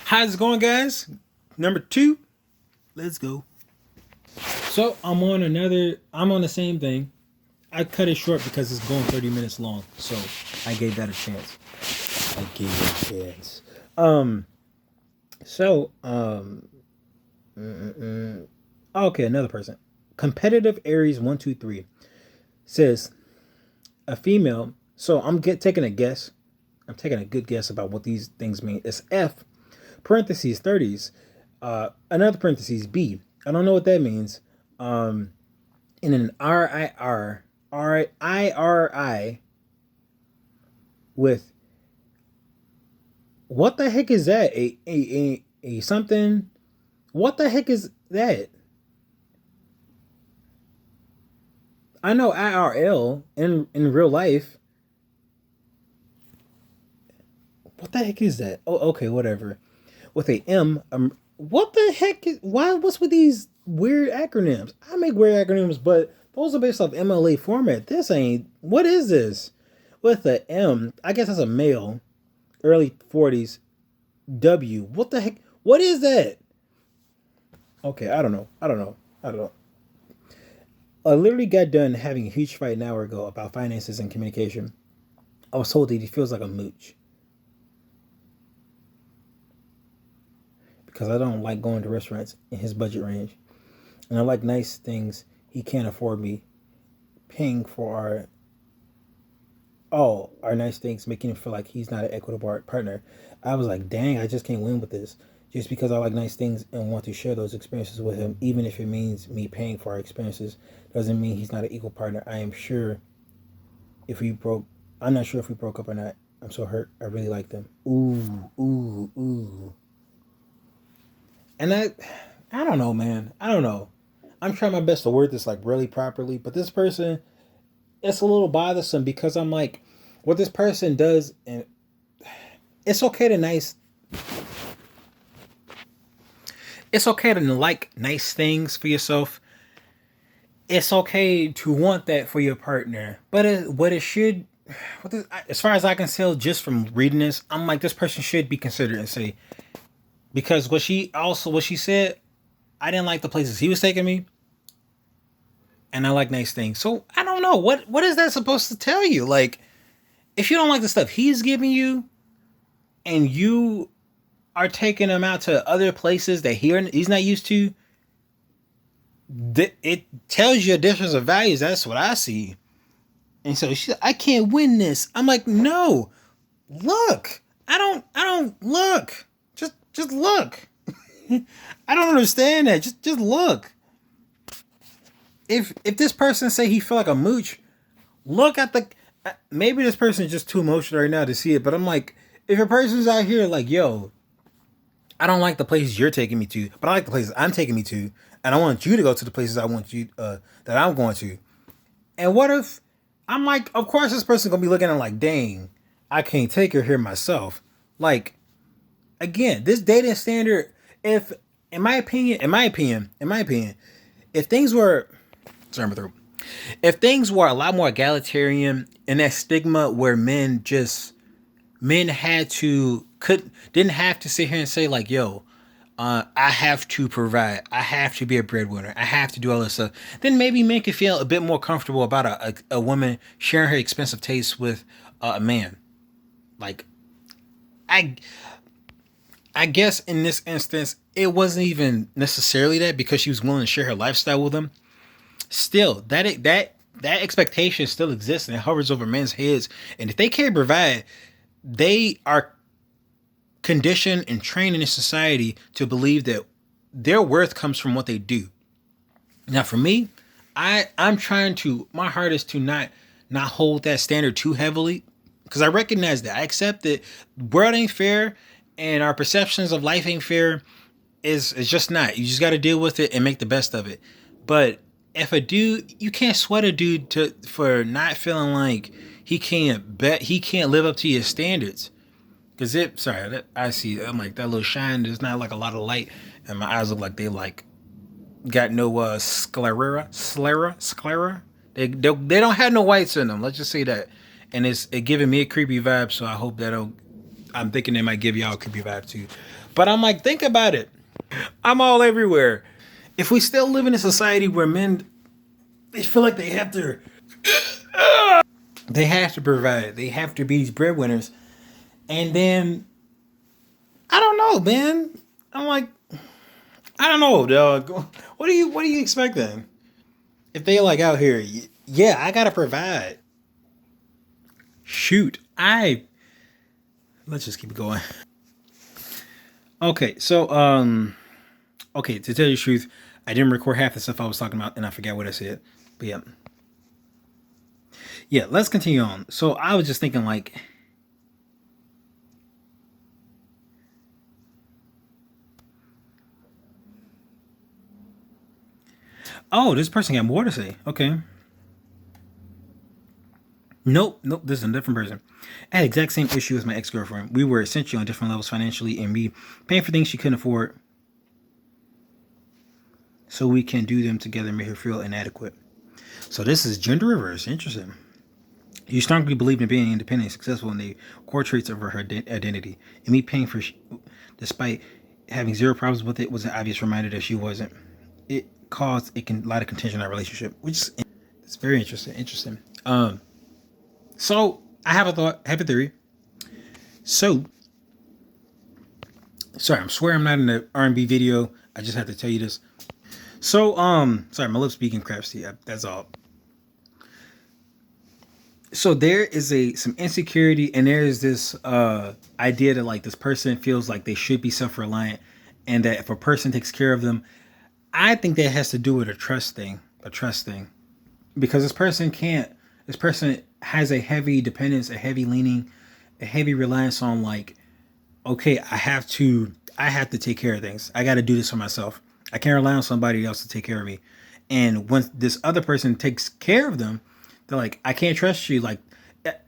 How's it going, guys? Number two. Let's go. So I'm on the same thing. I cut it short because it's going 30 minutes long. So I gave that a chance. I gave it a chance. So, okay, another person. Competitive Aries 123 says a female. So taking a guess. I'm taking a good guess about what these things mean. It's F parentheses 30s, another parentheses B. I don't know what that means. In an RIRI with what the heck is that? A something. What the heck is that? I know IRL in real life. What the heck is that? Oh, okay, whatever. With a M, what the heck is why? What's with these weird acronyms? I make weird acronyms, but those are based off MLA format. This ain't. What is this? With a M, I guess that's a male, early 40s. W. What the heck? What is that? Okay, I don't know. I literally got done having a huge fight an hour ago about finances and communication. I was told that he feels like a mooch because I don't like going to restaurants in his budget range, and I like nice things he can't afford me paying for our nice things, making him feel like he's not an equitable partner. I was like, dang, I just can't win with this. Just because I like nice things and want to share those experiences with him, even if it means me paying for our experiences, doesn't mean he's not an equal partner. I'm not sure if we broke up or not. I'm so hurt. I really like them. Ooh. And I don't know, man. I don't know. I'm trying my best to word this like really properly, but this person, it's a little bothersome because I'm like, what this person does, and it's okay to like nice things for yourself. It's okay to want that for your partner, but as far as I can tell, just from reading this, I'm like, this person should be considered and say, because what she said, I didn't like the places he was taking me, and I like nice things. So I don't know what is that supposed to tell you? Like, if you don't like the stuff he's giving you, and you are taking him out to other places that he's not used to, it tells you a difference of values. That's what I see. And so she's like, I can't win this. I'm like, no, look. I don't look. Just look. I don't understand that. Just look. If this person say he feel like a mooch, look at the. Maybe this person is just too emotional right now to see it. But I'm like, if a person's out here like, yo, I don't like the places you're taking me to, but I like the places I'm taking me to, and I want you to go to the places I want you that I'm going to. And what if I'm like, of course this person's gonna be looking at like, dang, I can't take her here myself. Like, again, this dating standard, if in my opinion, if things were if things were a lot more egalitarian and that stigma where men didn't have to sit here and say like, yo, I have to provide, I have to be a breadwinner, I have to do all this stuff, then maybe men could feel a bit more comfortable about a woman sharing her expensive tastes with a man. Like, I guess in this instance, it wasn't even necessarily that, because she was willing to share her lifestyle with him. Still, that expectation still exists and it hovers over men's heads. And if they can't provide, they are conditioned and trained in society to believe that their worth comes from what they do. Now, for me, I'm trying to. My heart is to not hold that standard too heavily, because I recognize that. I accept that world ain't fair and our perceptions of life ain't fair. Is just not. You just got to deal with it and make the best of it. But if a dude, you can't sweat a dude for not feeling like he can't live up to your standards. Because I see, I'm like, that little shine, there's not like a lot of light, and my eyes look like they like got no sclera. They don't have no whites in them. Let's just say that, and it giving me a creepy vibe. So I hope I'm thinking they might give y'all a creepy vibe too. But I'm like, think about it. I'm all everywhere. If we still live in a society where men, they feel like they have to provide, they have to be these breadwinners, and then I don't know, man. I'm like, I don't know, dog. What do you expect then? If they like out here, yeah, I gotta provide. Shoot, I let's just keep it going. Okay, so okay, to tell you the truth, I didn't record half the stuff I was talking about, and I forgot what I said. But yeah, yeah. Let's continue on. So I was just thinking, like, oh, this person got more to say. Okay. Nope, nope. This is a different person. I had the exact same issue as my ex girlfriend. We were essentially on different levels financially, and me paying for things she couldn't afford, so we can do them together and make her feel inadequate. So this is gender reverse. Interesting. You strongly believed in being independent and successful in the core traits of her identity. And me paying for, despite having zero problems with it, was an obvious reminder that she wasn't. It caused a lot of contention in our relationship, which is it's very interesting. Interesting. So I have a thought, have a theory. So, sorry, I'm swear I'm not in the R&B video. I just have to tell you this. So, sorry, my lips speaking crap. See, that's all. So there is some insecurity, and there is this idea that like this person feels like they should be self-reliant, and that if a person takes care of them, I think that has to do with a trust thing, because this person has a heavy dependence, a heavy leaning, a heavy reliance on like, okay, I have to take care of things. I got to do this for myself. I can't rely on somebody else to take care of me. And when this other person takes care of them, they're like, I can't trust you. Like,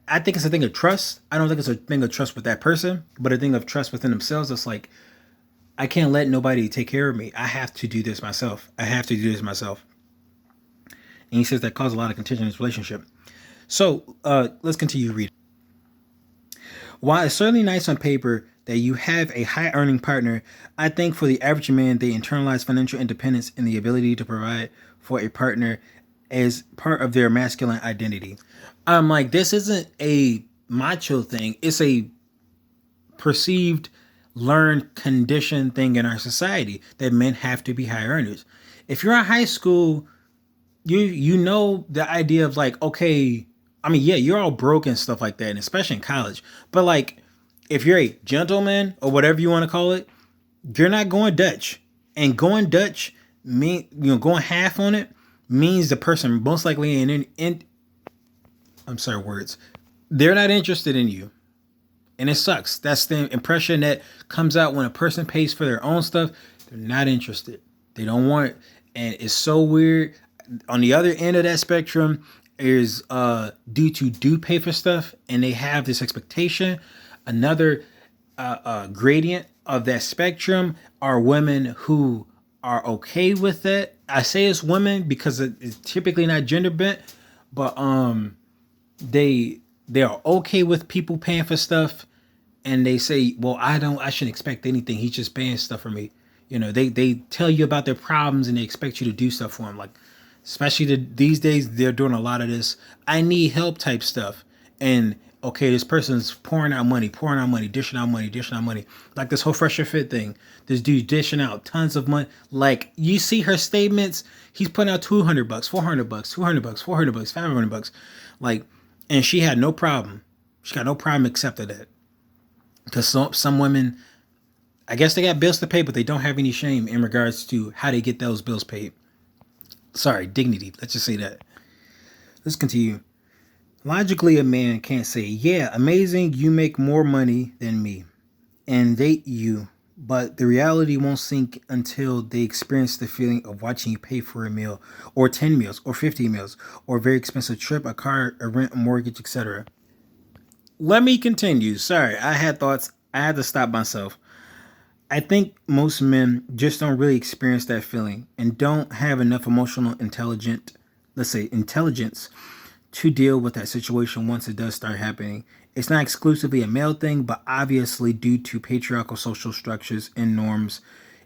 I think it's a thing of trust. I don't think it's a thing of trust with that person, but a thing of trust within themselves. It's like, I can't let nobody take care of me. I have to do this myself. I have to do this myself. And he says that caused a lot of contention in his relationship. So let's continue reading. While it's certainly nice on paper that you have a high earning partner, I think for the average man, they internalize financial independence and the ability to provide for a partner as part of their masculine identity. I'm like, this isn't a macho thing. It's a perceived, learned, conditioned thing in our society that men have to be high earners. If you're in high school, you know the idea of like, okay, I mean, yeah, you're all broke and stuff like that, and especially in college. But like, if you're a gentleman or whatever you want to call it, you're not going Dutch. And going Dutch mean going half on it means the person most likely in I'm sorry, words. They're not interested in you. And it sucks. That's the impression that comes out when a person pays for their own stuff. They're not interested. They don't want it. And it's so weird. On the other end of that spectrum is due to do pay for stuff and they have this expectation. Another gradient of that spectrum are women who are okay with it. I say it's women because it's typically not gender bent, but they are okay with people paying for stuff, and they say, well, I shouldn't expect anything. He's just paying stuff for me. They tell you about their problems and they expect you to do stuff for them. Like, especially these days, they're doing a lot of this I need help type stuff. And okay, this person's pouring out money, dishing out money. Like this whole Fresher Fit thing. This dude dishing out tons of money. Like, you see her statements, he's putting out $200, $400, $200, $400, $500. Like, and she had no problem. She got no problem accepting that. Because some women, I guess they got bills to pay, but they don't have any shame in regards to how they get those bills paid. Sorry, dignity. Let's just say that. Let's continue. Logically, a man can't say, yeah, amazing, you make more money than me, and date you, but the reality won't sink until they experience the feeling of watching you pay for a meal, or 10 meals, or 50 meals, or a very expensive trip, a car, a rent, a mortgage, etc. Let me continue. Sorry, I had thoughts. I had to stop myself. I think most men just don't really experience that feeling and don't have enough emotional intelligence to deal with that situation once it does start happening. It's not exclusively a male thing, but obviously, due to patriarchal social structures and norms,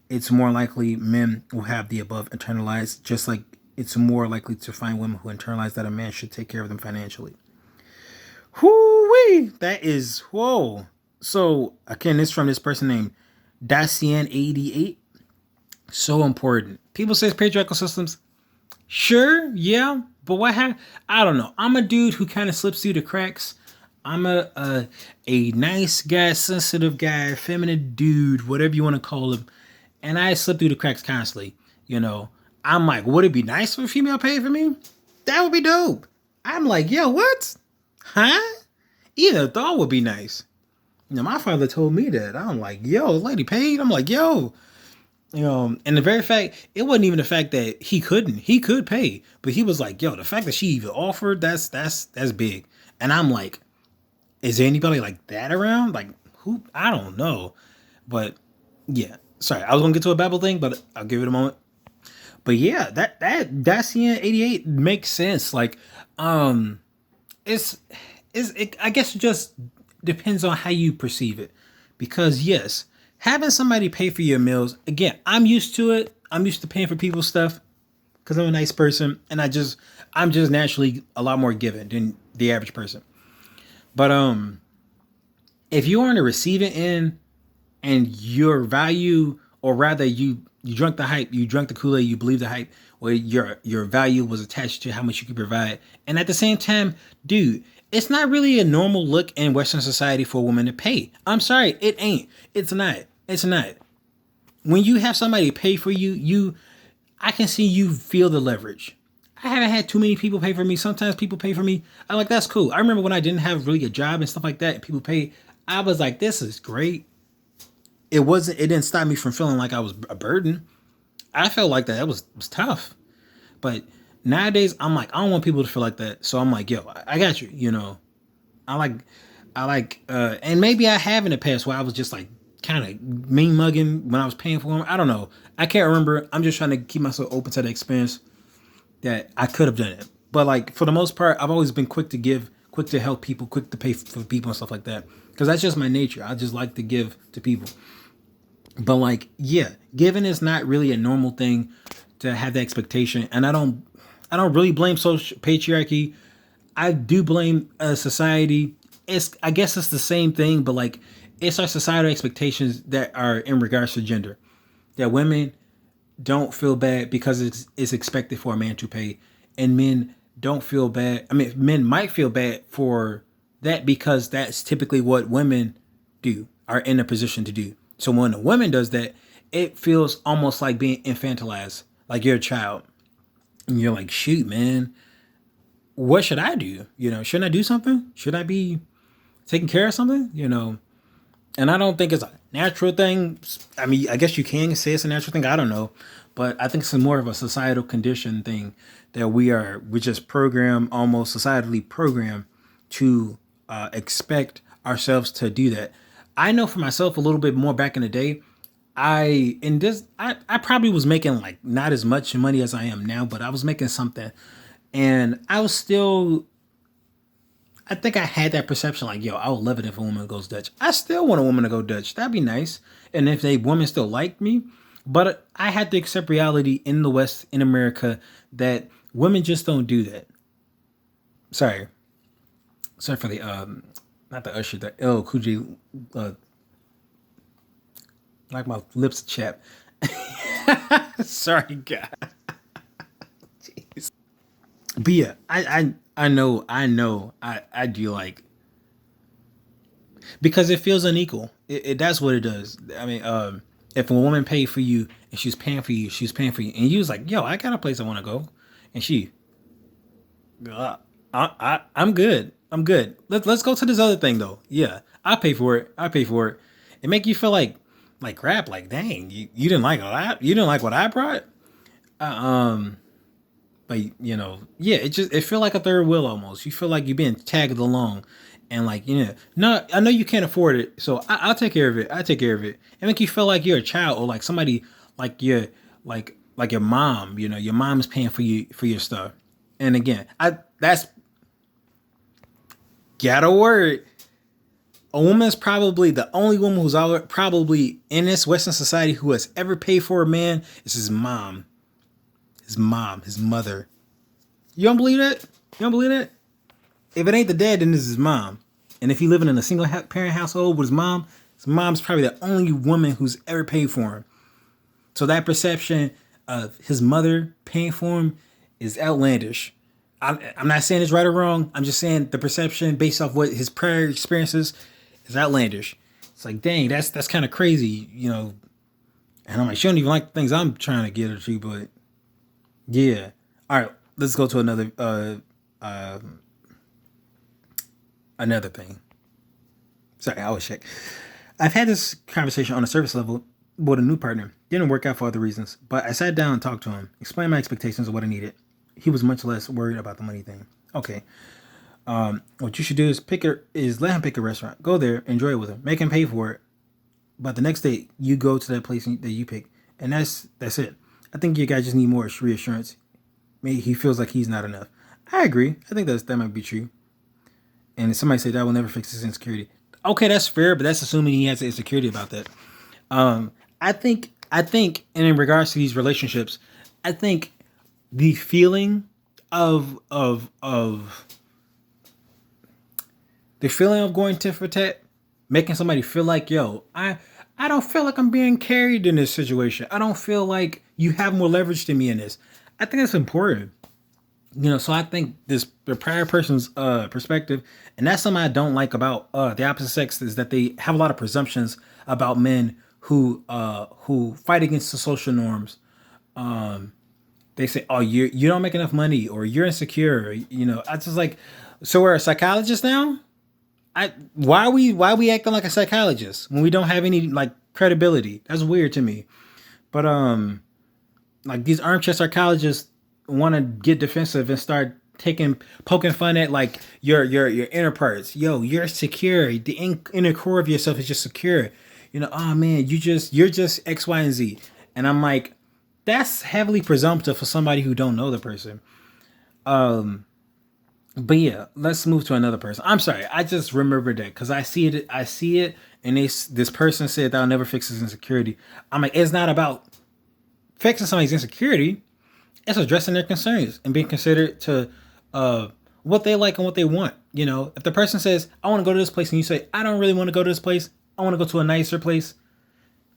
it's more likely men will have the above internalized, just like it's more likely to find women who internalize that a man should take care of them financially. Whoo-wee! That is, whoa. So, again, this is from this person named Dacian88. So important. People say it's patriarchal systems. Sure, yeah, but what happened? I don't know. I'm a dude who kind of slips through the cracks. I'm a nice guy, sensitive guy, feminine dude, whatever you want to call him, and I slip through the cracks constantly. You know, I'm like, would it be nice for a female paid for me? That would be dope. I'm like, yo, what? Huh? Either thought would be nice. You know, my father told me that. I'm like, yo, lady paid. I'm like, yo. You know, and the very fact, it wasn't even the fact that he couldn't. He could pay, but he was like, yo, the fact that she even offered, that's big. And I'm like, is there anybody like that around? Like, who? I don't know. But yeah. Sorry, I was gonna get to a Babel thing, but I'll give it a moment. But yeah, that Dacian 88 makes sense. Like, it's I guess it just depends on how you perceive it. Because yes, having somebody pay for your meals, again, I'm used to it. I'm used to paying for people's stuff because I'm a nice person, and I'm just naturally a lot more giving than the average person. But if you are on the receiving end and your value, or rather you drunk the hype, you drunk the Kool-Aid, you believe the hype, where your value was attached to how much you could provide, and at the same time, dude, it's not really a normal look in Western society for a woman to pay. I'm sorry, it ain't. It's not. It's not. When you have somebody pay for you, I can see you feel the leverage. I haven't had too many people pay for me. Sometimes people pay for me. I'm like, that's cool. I remember when I didn't have really a job and stuff like that, and people pay. I was like, this is great. It didn't stop me from feeling like I was a burden. I felt like that. It was tough. But nowadays, I'm like, I don't want people to feel like that. So I'm like, yo, I got you. You know, and maybe I have in the past where I was just like kind of mean mugging when I was paying for them. I don't know. I can't remember. I'm just trying to keep myself open to the experience that I could have done it. But like for the most part, I've always been quick to give, quick to help people, quick to pay for people and stuff like that. Because that's just my nature. I just like to give to people. But like, yeah, giving is not really a normal thing to have the expectation. And I don't really blame social patriarchy. I do blame society. I guess it's the same thing, but like it's our societal expectations that are in regards to gender. That women don't feel bad because it's expected for a man to pay, and men don't feel bad. I mean, men might feel bad for that because that's typically what women are in a position to do. So when a woman does that, it feels almost like being infantilized, like you're a child, and you're like, shoot, man, what should I do? You know, shouldn't I do something? Should I be taking care of something? You know, and I don't think it's a natural thing. I mean, I guess you can say it's a natural thing. I don't know. But I think it's more of a societal condition thing that we just program, almost societally programmed to expect ourselves to do that. I know for myself a little bit more back in the day. I probably was making like not as much money as I am now, but I was making something. And I was still, I think I had that perception like, yo, I would love it if a woman goes Dutch. I still want a woman to go Dutch. That'd be nice. And if a woman still liked me, but I had to accept reality in the West, in America, that women just don't do that. Sorry. Sorry for the, not the Usher, the L Cool J, like my lips chap. Sorry, God. Jeez. But yeah, I know, I do like, because it feels unequal. That's what it does. I mean, if a woman paid for you and she's paying for you, and you was like, yo, I got a place I want to go, and she, I'm good. I'm good. Let's go to this other thing though. Yeah, I pay for it. I pay for it. It make you feel like crap. Like, dang, you didn't like what I brought. Um, but you know, yeah, it feel like a third wheel almost. You feel like you're being tagged along, and like, you know, no, I know you can't afford it, so I'll take care of it. I take care of it. It make you feel like you're a child, or like somebody, like you're like your mom. You know, your mom is paying for you for your stuff. And again, that's Gotta word. A woman is probably the only woman who's probably in this Western society who has ever paid for a man is his mom. His mom, his mother. You don't believe that? You don't believe that? If it ain't the dad, then it's his mom. And if he's living in a single parent household with his mom's probably the only woman who's ever paid for him. So that perception of his mother paying for him is outlandish. I'm not saying it's right or wrong. I'm just saying the perception based off what his prior experiences is outlandish. It's like, dang, that's kind of crazy, you know. And I'm like, she don't even like the things I'm trying to get her to, but yeah. All right, let's go to another thing. Sorry, I always check. I've had this conversation on a surface level with a new partner. Didn't work out for other reasons, but I sat down and talked to him, explained my expectations of what I needed. He was much less worried about the money thing. Okay. What you should do is let him pick a restaurant. Go there, enjoy it with him, make him pay for it. But the next day, you go to that place that you pick, and that's it. I think you guys just need more reassurance. Maybe he feels like he's not enough. I agree. I think that might be true. And somebody said that will never fix his insecurity. Okay, that's fair, but that's assuming he has an insecurity about that. I think, and in regards to these relationships, I think the feeling of the feeling of going tit for tat, making somebody feel like, yo, I don't feel like I'm being carried in this situation. I don't feel like you have more leverage than me in this. I think that's important. You know, so I think the prior person's perspective, and that's something I don't like about the opposite sex, is that they have a lot of presumptions about men who fight against the social norms. They say, "Oh, you don't make enough money, or you're insecure." You know, I just like, so we're a psychologist now. Why are we acting like a psychologist when we don't have any like credibility? That's weird to me. But like these armchair psychologists want to get defensive and start poking fun at like your inner parts. Yo, you're secure. The inner core of yourself is just secure. You know, oh man, you're just X, Y, and Z. And I'm like, that's heavily presumptive for somebody who don't know the person. But yeah, let's move to another person. I'm sorry, I just remembered that because I see it, and this person said that'll never fix his insecurity. I'm like, it's not about fixing somebody's insecurity. It's addressing their concerns and being considerate to what they like and what they want. You know, if the person says, I want to go to this place, and you say, I don't really want to go to this place, I want to go to a nicer place,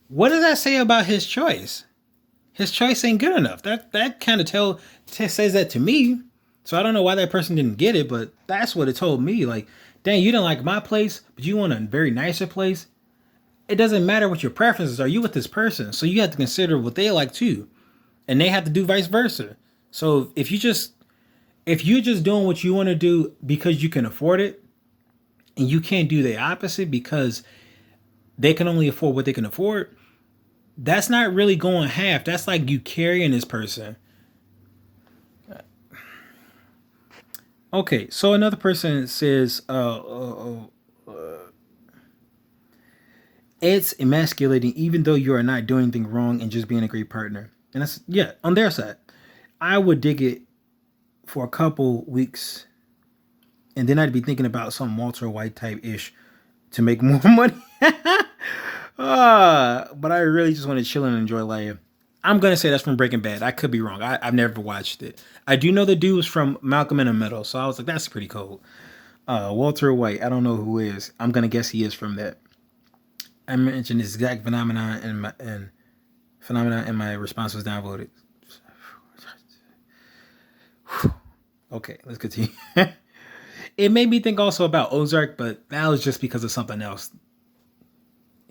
what does that say about his choice? His choice ain't good enough. That kind of says that to me. So I don't know why that person didn't get it, but that's what it told me. Like, dang, you didn't like my place, but you want a very nicer place. It doesn't matter what your preferences are. You with this person, so you have to consider what they like too, and they have to do vice versa. So if you're just doing what you want to do because you can afford it, and you can't do the opposite because they can only afford what they can afford, that's not really going half. That's like you carrying this person. Okay, so another person says, it's emasculating even though you are not doing anything wrong and just being a great partner. And that's, yeah, on their side. I would dig it for a couple weeks, and then I'd be thinking about some Walter White type ish to make more money. But I really just want to chill and enjoy life. I'm going to say that's from Breaking Bad. I could be wrong. I've never watched it. I do know the dude was from Malcolm in the Middle, so I was like, that's pretty cool. Walter White, I don't know who is. I'm going to guess he is from that. I mentioned this exact phenomenon and my response was downvoted. Okay, let's continue. It made me think also about Ozark, but that was just because of something else.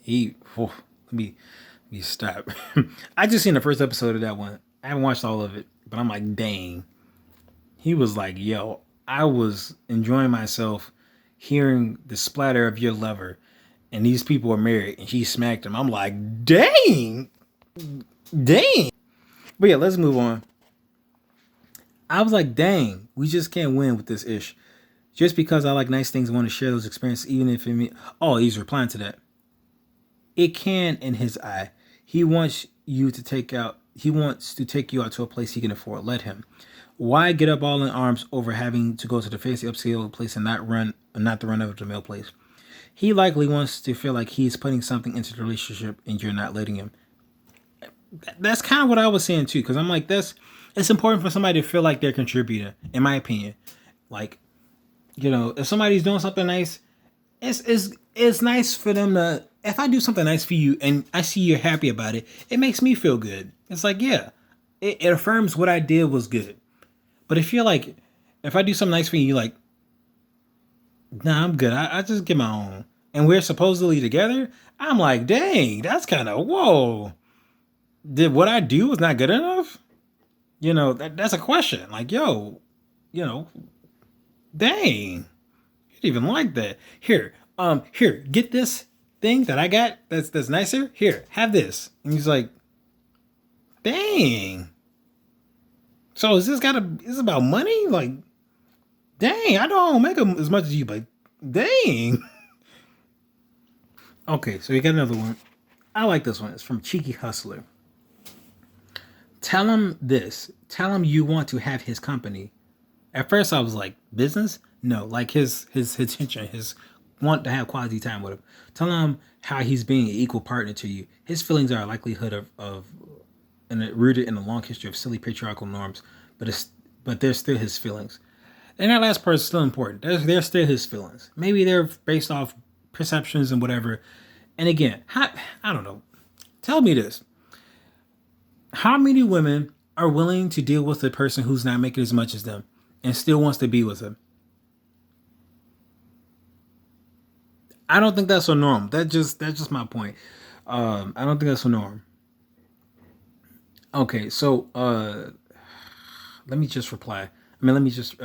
Let me stop. I just seen the first episode of that one. I haven't watched all of it, but I'm like, dang. He was like, yo, I was enjoying myself hearing the splatter of your lover, and these people are married, and she smacked him. I'm like, dang. But yeah, let's move on. I was like, dang, we just can't win with this ish. Just because I like nice things, I want to share those experiences, even if he's replying to that. It can in his eye. He wants you to take out to take you out to a place he can afford. Let him. Why get up all in arms over having to go to the fancy upscale place and not the run of the mill place? He likely wants to feel like he's putting something into the relationship and you're not letting him. That's kind of what I was saying too, because I'm like, it's important for somebody to feel like they're contributing, in my opinion. Like, if somebody's doing something nice, it's nice for them to. If I do something nice for you and I see you're happy about it, it makes me feel good. It's like, yeah, it affirms what I did was good. But if you're like, if I do something nice for you, you're like, nah, I'm good. I just get my own. And we're supposedly together. I'm like, dang, that's kind of, whoa. Did what I do was not good enough? That's a question. Like, yo, dang, you didn't even like that. Here, get this thing that I got that's nicer. Here, have this. And he's like, dang. So is this about money? Like, dang, I don't make as much as you, but dang. Okay, so we got another one. I like this one. It's from Cheeky Hustler. Tell him this. Tell him you want to have his company. At first I was like, business? No, like his attention, his want to have quality time with him. Tell him how he's being an equal partner to you. His feelings are a likelihood of and rooted in a long history of silly patriarchal norms, but they're still his feelings. And that last part is still important. They're still his feelings. Maybe they're based off perceptions and whatever. And again, I don't know. Tell me this. How many women are willing to deal with a person who's not making as much as them and still wants to be with them? I don't think that's a norm. That's just my point. I don't think that's a norm. Okay, so let me just reply. Let me just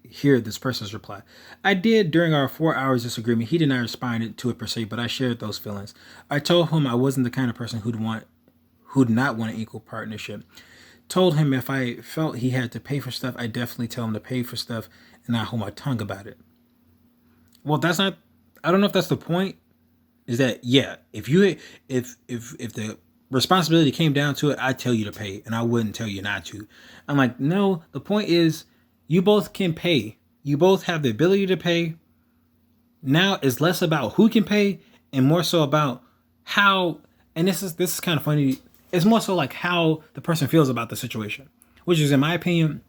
hear this person's reply. I did during our 4 hours disagreement. He did not respond to it per se, but I shared those feelings. I told him I wasn't the kind of person who'd not want an equal partnership. Told him if I felt he had to pay for stuff, I definitely tell him to pay for stuff and not hold my tongue about it. Well, that's not. I don't know if that's the point. Is that, yeah? If the responsibility came down to it, I'd tell you to pay, and I wouldn't tell you not to. I'm like, no. The point is, you both can pay. You both have the ability to pay. Now it's less about who can pay and more so about how. And this is kind of funny. It's more so like how the person feels about the situation, which is, in my opinion,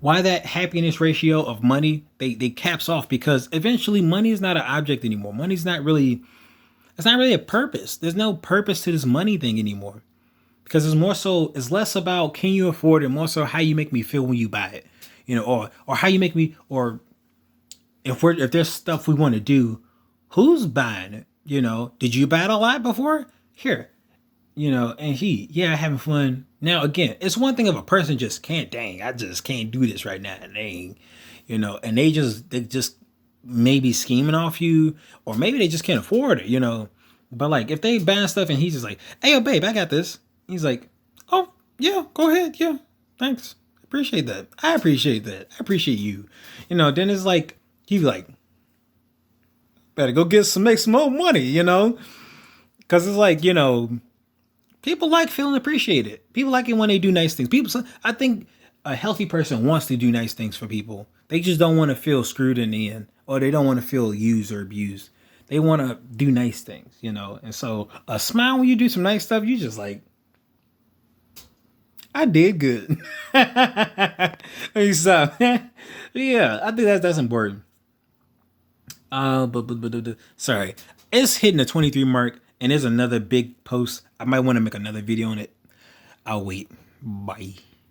why that happiness ratio of money, they caps off, because eventually money is not an object anymore. Money's not really, it's not really a purpose. There's no purpose to this money thing anymore, because it's less about can you afford it, more so how you make me feel when you buy it, or how you make me, or if there's stuff we want to do, who's buying it? Did you buy it a lot before? Here, and having fun. Now, again, it's one thing if a person just can't, dang, I just can't do this right now. Dang, and they just maybe scheming off you, or maybe they just can't afford it, But like, if they buying stuff and he's just like, hey, yo, babe, I got this. He's like, oh, yeah, go ahead. Yeah, thanks. Appreciate that. I appreciate that. I appreciate you. Then it's like, he'd be like, better go make some more money, Because it's like, people like feeling appreciated. People like it when they do nice things. I think a healthy person wants to do nice things for people. They just don't want to feel screwed in the end, or they don't want to feel used or abused. They want to do nice things, And so a smile when you do some nice stuff, you just like, I did good. So, yeah, I think that's important. Sorry, it's hitting the 23 mark, and there's another big post. I might want to make another video on it. I'll wait. Bye.